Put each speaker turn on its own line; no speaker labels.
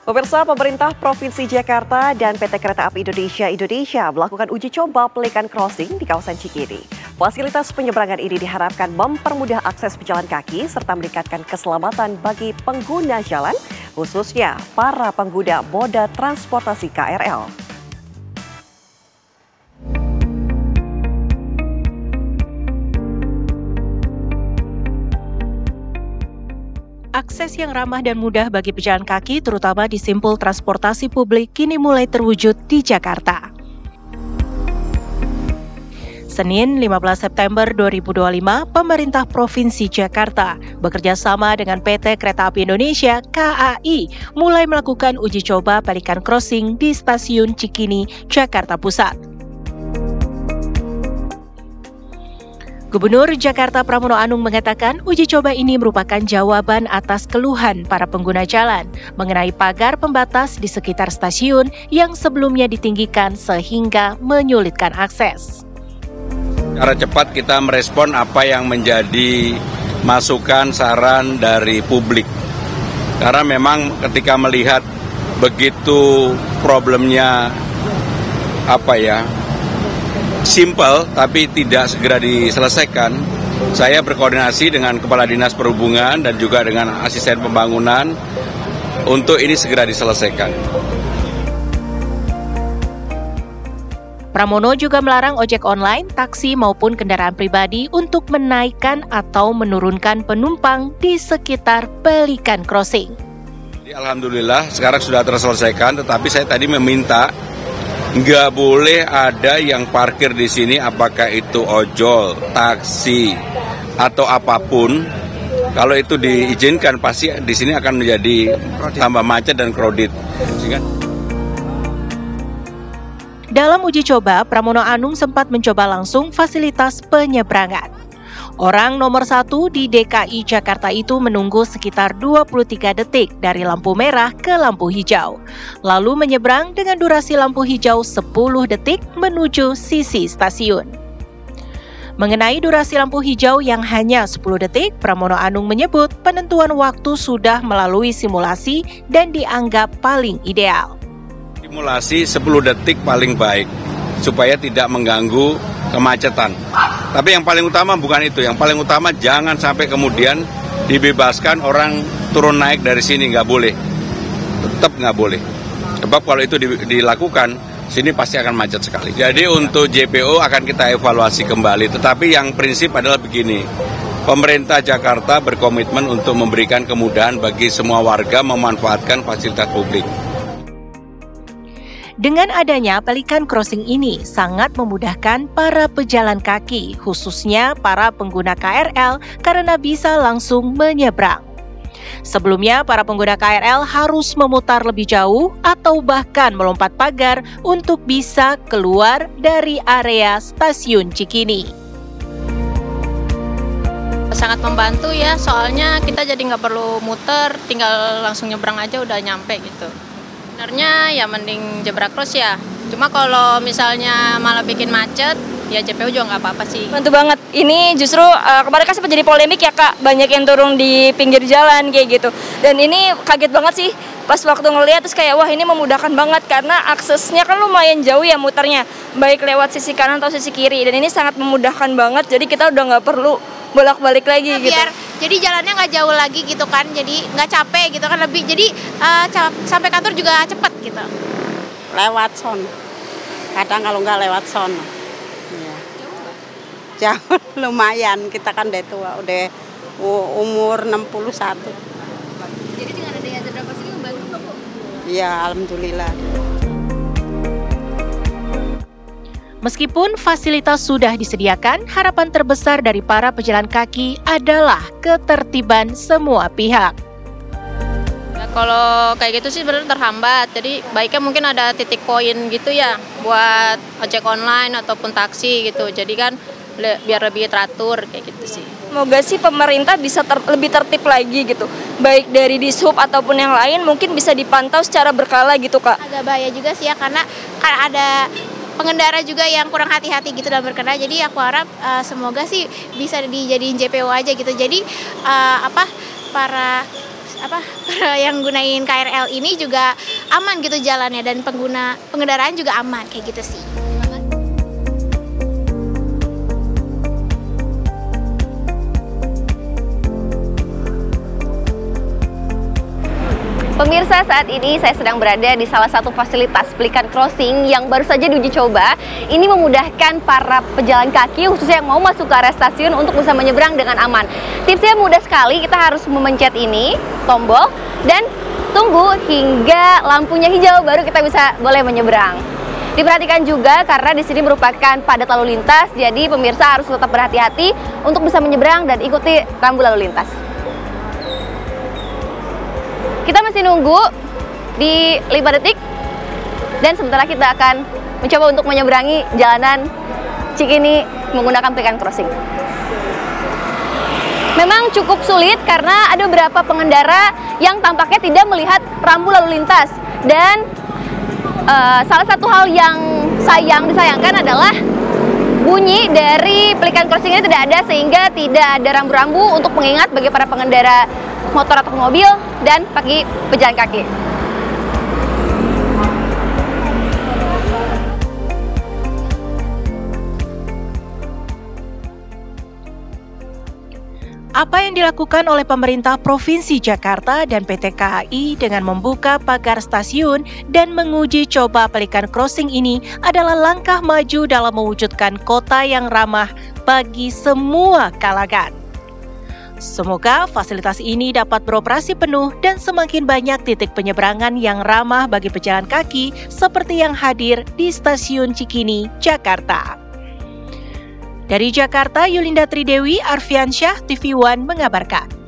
Pemirsa, pemerintah Provinsi Jakarta dan PT Kereta Api Indonesia melakukan uji coba pelikan crossing di kawasan Cikini. Fasilitas penyeberangan ini diharapkan mempermudah akses pejalan kaki serta meningkatkan keselamatan bagi pengguna jalan, khususnya para pengguna moda transportasi KRL.
Akses yang ramah dan mudah bagi pejalan kaki, terutama di simpul transportasi publik, kini mulai terwujud di Jakarta. Senin 15 September 2025, pemerintah Provinsi Jakarta bekerja sama dengan PT Kereta Api Indonesia (KAI) mulai melakukan uji coba pelikan crossing di Stasiun Cikini, Jakarta Pusat. Gubernur Jakarta Pramono Anung mengatakan uji coba ini merupakan jawaban atas keluhan para pengguna jalan mengenai pagar pembatas di sekitar stasiun yang sebelumnya ditinggikan sehingga menyulitkan akses.
Secara cepat kita merespon apa yang menjadi masukan saran dari publik. Karena memang ketika melihat begitu problemnya simple tapi tidak segera diselesaikan, saya berkoordinasi dengan Kepala Dinas Perhubungan dan juga dengan Asisten Pembangunan untuk ini segera diselesaikan.
Pramono juga melarang ojek online, taksi maupun kendaraan pribadi untuk menaikkan atau menurunkan penumpang di sekitar pelikan crossing.
Jadi, alhamdulillah sekarang sudah terselesaikan, tetapi saya tadi meminta nggak boleh ada yang parkir di sini, apakah itu ojol, taksi, atau apapun. Kalau itu diizinkan, pasti di sini akan menjadi tambah macet dan crowded.
Dalam uji coba, Pramono Anung sempat mencoba langsung fasilitas penyeberangan. Orang nomor 1 di DKI Jakarta itu menunggu sekitar 23 detik dari lampu merah ke lampu hijau, lalu menyeberang dengan durasi lampu hijau 10 detik menuju sisi stasiun. Mengenai durasi lampu hijau yang hanya 10 detik, Pramono Anung menyebut penentuan waktu sudah melalui simulasi dan dianggap paling ideal.
Simulasi 10 detik paling baik, supaya tidak mengganggu kemacetan. Tapi yang paling utama bukan itu, yang paling utama jangan sampai kemudian dibebaskan orang turun naik dari sini, nggak boleh. Tetap nggak boleh. Sebab kalau itu dilakukan, sini pasti akan macet sekali. Jadi untuk JPO akan kita evaluasi kembali, tetapi yang prinsip adalah begini. Pemerintah Jakarta berkomitmen untuk memberikan kemudahan bagi semua warga memanfaatkan fasilitas publik.
Dengan adanya pelikan crossing ini sangat memudahkan para pejalan kaki, khususnya para pengguna KRL karena bisa langsung menyeberang. Sebelumnya, para pengguna KRL harus memutar lebih jauh atau bahkan melompat pagar untuk bisa keluar dari area Stasiun Cikini.
Sangat membantu ya, soalnya kita jadi nggak perlu muter, tinggal langsung nyebrang aja udah nyampe gitu. Sebenarnya ya mending zebra cross ya, cuma kalau misalnya malah bikin macet, ya JPO juga nggak apa-apa sih.
Bantu banget, ini justru kemarin kan sempat jadi polemik ya Kak, banyak yang turun di pinggir jalan kayak gitu. Dan ini kaget banget sih, pas waktu ngeliat terus kayak wah ini memudahkan banget karena aksesnya kan lumayan jauh ya muternya, baik lewat sisi kanan atau sisi kiri. Dan ini sangat memudahkan banget, jadi kita udah nggak perlu bolak-balik lagi gitu.
Jadi jalannya nggak jauh lagi gitu kan, jadi nggak capek gitu kan, lebih jadi sampai kantor juga cepet gitu.
Lewat son, kadang kalau nggak lewat son, ya. Jauh lumayan, kita kan udah tua, udah umur 61.
Jadi dengan adanya zebra cross ini membantu nggak Bu?
Iya, alhamdulillah.
Meskipun fasilitas sudah disediakan, harapan terbesar dari para pejalan kaki adalah ketertiban semua pihak.
Ya, kalau kayak gitu sih sebenarnya terhambat, jadi baiknya mungkin ada titik poin gitu ya buat ojek online ataupun taksi gitu, jadi kan biar lebih teratur kayak gitu sih.
Semoga sih pemerintah bisa lebih tertib lagi gitu, baik dari Dishub ataupun yang lain mungkin bisa dipantau secara berkala gitu Kak.
Agak bahaya juga sih ya, karena kan ada pengendara juga yang kurang hati-hati gitu dalam berkendara. Jadi aku harap semoga sih bisa dijadiin JPO aja gitu. Jadi para yang gunain KRL ini juga aman gitu jalannya, dan pengendaraan juga aman kayak gitu sih.
Pemirsa, saat ini saya sedang berada di salah satu fasilitas Pelikan Crossing yang baru saja diuji coba. Ini memudahkan para pejalan kaki khususnya yang mau masuk ke area stasiun untuk bisa menyeberang dengan aman. Tipsnya mudah sekali, kita harus memencet ini, tombol, dan tunggu hingga lampunya hijau baru kita boleh menyeberang. Diperhatikan juga karena di sini merupakan padat lalu lintas, jadi pemirsa harus tetap berhati-hati untuk bisa menyeberang dan ikuti rambu lalu lintas. Kita masih nunggu di 5 detik dan sebentar lagi kita akan mencoba untuk menyeberangi jalanan Cikini menggunakan Pelikan Crossing. Memang cukup sulit karena ada beberapa pengendara yang tampaknya tidak melihat rambu lalu lintas, dan salah satu hal yang disayangkan adalah bunyi dari Pelikan Crossing ini tidak ada, sehingga tidak ada rambu-rambu untuk mengingat bagi para pengendara motor atau mobil dan bagi pejalan kaki.
Apa yang dilakukan oleh pemerintah Provinsi Jakarta dan PT KAI dengan membuka pagar stasiun dan menguji coba Pelikan Crossing ini adalah langkah maju dalam mewujudkan kota yang ramah bagi semua kalangan. Semoga fasilitas ini dapat beroperasi penuh dan semakin banyak titik penyeberangan yang ramah bagi pejalan kaki seperti yang hadir di Stasiun Cikini, Jakarta. Dari Jakarta, Yulinda Tridewi, Arfiansyah, TV One mengabarkan.